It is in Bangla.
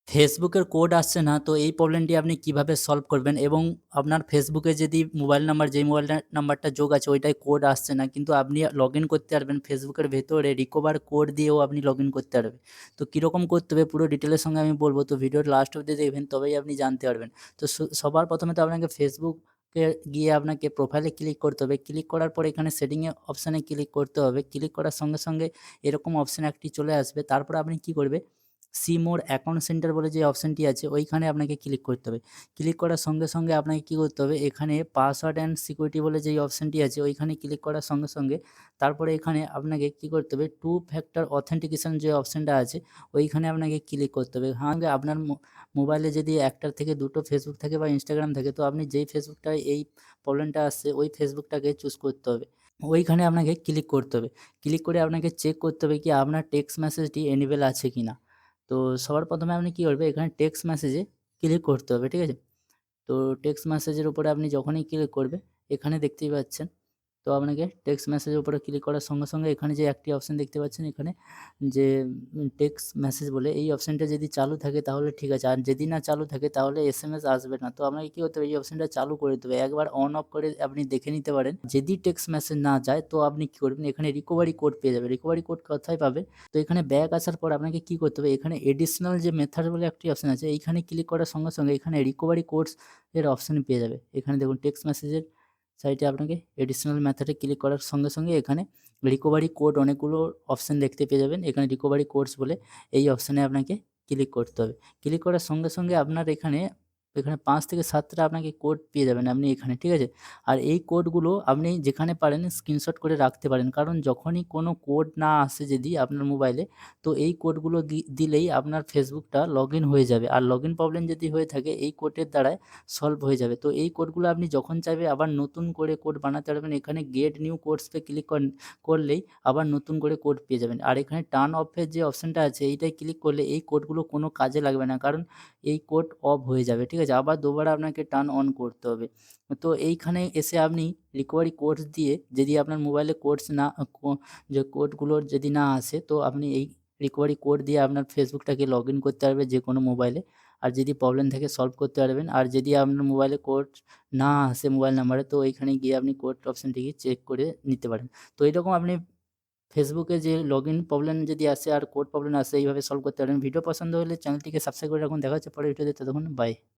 ফেসবুকের কোড আসছে না, তো এই প্রবলেমটি আপনি কিভাবে সলভ করবেন? এবং আপনার ফেসবুকে যদি মোবাইল নাম্বার যেই নাম্বারটা যোগ আছে ওইটায় কোড আসছে না, কিন্তু আপনি লগইন করতে পারবেন ফেসবুকের ভেতরে রিকভার কোড দিয়েও আপনি লগইন করতে পারবেন। তো কীরকম করতে হবে পুরো ডিটেইলের সঙ্গে আমি বলব, তো ভিডিওর লাস্ট অব্দি দেখবেন তবেই আপনি জানতে পারবেন। তো সবার প্রথমে তো আপনাকে ফেসবুকে গিয়ে আপনাকে প্রোফাইলে ক্লিক করতে হবে। ক্লিক করার পর এখানে সেটিংয়ে অপশানে ক্লিক করতে হবে। ক্লিক করার সঙ্গে, সঙ্গে এরকম অপশান একটি চলে আসবে। তারপরে আপনি কি করবে, সি মোর অ্যাকাউন্ট সেন্টার বলে যে অপশানটি আছে ওইখানে আপনাকে ক্লিক করতে হবে। ক্লিক করার সঙ্গে, সঙ্গে আপনাকে কী করতে হবে, এখানে পাসওয়ার্ড অ্যান্ড সিকিউরিটি বলে যেই অপশানটি আছে ওইখানে ক্লিক করার সঙ্গে, সঙ্গে তারপরে এখানে আপনাকে কী করতে হবে, টু ফ্যাক্টর অথেন্টিকেশন যে অপশানটা আছে ওইখানে আপনাকে ক্লিক করতে হবে। হ্যাঁ, আপনার মোবাইলে যদি একটার থেকে দুটো ফেসবুক থাকে বা ইনস্টাগ্রাম থাকে, তো আপনি যেই ফেসবুকটায় এই প্রবলেমটা আসছে ওই ফেসবুকটাকে চুজ করতে হবে। ওইখানে আপনাকে ক্লিক করতে হবে। ক্লিক করে আপনাকে চেক করতে হবে কি আপনার টেক্সট মেসেজটি এনেবল আছে কিনা। তো সবার প্রথমে আপনি কী করবে, এখানে টেক্সট মেসেজে ক্লিক করতে হবে, ঠিক আছে? তো টেক্সট মেসেজের উপরে আপনি যখনই ক্লিক করবে, এখানে দেখতেই পাচ্ছেন, তো আপনাকে টেক্সট মেসেজের উপরে ক্লিক করার সঙ্গে, সঙ্গে এখানে যে একটি অপশান দেখতে পাচ্ছেন এখানে যে টেক্সট মেসেজ বলে এই অপশানটা যদি চালু থাকে তাহলে ঠিক আছে। আর যদি না চালু থাকে তাহলে এসএমএস আসবে না। তো আপনাকে কী করতে হবে, এই অপশানটা চালু করে দিতে হবে। একবার অন অফ করে আপনি দেখে নিতে পারেন। যদি টেক্সট মেসেজ না যায় তো আপনি কী করবেন, এখানে রিকভারি কোড পেয়ে যাবেন। রিকভারি কোড কোথায় পাবেন? তো এখানে ব্যাক আসার পর আপনাকে কী করতে হবে, এখানে এডিশনাল যে মেথড বলে একটি অপশান আছে এইখানে ক্লিক করার সঙ্গে, সঙ্গে এখানে রিকভারি কোডস এর অপশান পেয়ে যাবে। এখানে দেখুন টেক্সট মেসেজের সাইটে আপনাকে এডিশনাল মেথডে ক্লিক করার সঙ্গে, সঙ্গে এখানে রিকভারি কোড অনেকগুলো অপশান দেখতে পেয়ে যাবেন। এখানে রিকভারি কোডস বলে এই অপশানে আপনাকে ক্লিক করতে হবে। ক্লিক করার সঙ্গে, সঙ্গে আপনার এখানে ৫ থেকে ৭ টা আপনাকে কোড পেয়ে যাবেন আপনি এখানে, ঠিক আছে? আর এই কোডগুলো আপনি যেখানে পারেন স্ক্রিনশট করে রাখতে পারেন। কারণ যখনই কোনো কোড না আসে যদি আপনার মোবাইলে, তো এই কোডগুলো দিলেই আপনার ফেসবুকটা লগইন হয়ে যাবে। আর লগইন প্রবলেম যদি হয়ে থাকে এই কোডের দ্বারাই সলভ হয়ে যাবে। তো এই কোডগুলো আপনি যখন চাইবে আবার নতুন করে কোড বানাতে পারবেন। এখানে গেট নিউ কোডস পে ক্লিক করলেই আবার নতুন করে কোড পেয়ে যাবেন। আর এখানে টার্ন অফের যে অপশানটা আছে এইটায় ক্লিক করলে এই কোডগুলো কোনো কাজে লাগবে না। কারণ এই কোড অফ হয়ে যাবে, ঠিক আছে? আবার দুবার আপনাকে টার্ন অন করতে হবে। তো এইখানে এসে আপনি রিকভারি কোডস দিয়ে যদি আপনার মোবাইলে কোডস না যে কোডগুলোর যদি না আসে, তো আপনি এই রিকভারি কোড দিয়ে আপনার ফেসবুকটাকে লগইন করতে পারবে যেকোনো মোবাইলে। আর যদি প্রবলেম থাকে সলভ করতে পারবেন। আর যদি আপনার মোবাইলে কোড না আসে মোবাইল নাম্বারে, তো এইখানে গিয়ে আপনি কোড অপশানটিকে চেক করে নিতে পারেন। তো এরকম আপনি ফেসবুকে যে লগইন প্রবলেম যদি আসে আর কোড প্রবলেম আসে এইভাবে সলভ করতে পারেন। ভিডিও পছন্দ হলে চ্যানেলটিকে সাবস্ক্রাইব করে রাখুন। দেখা হচ্ছে পরের ভিডিওতে, ততক্ষণ বাই।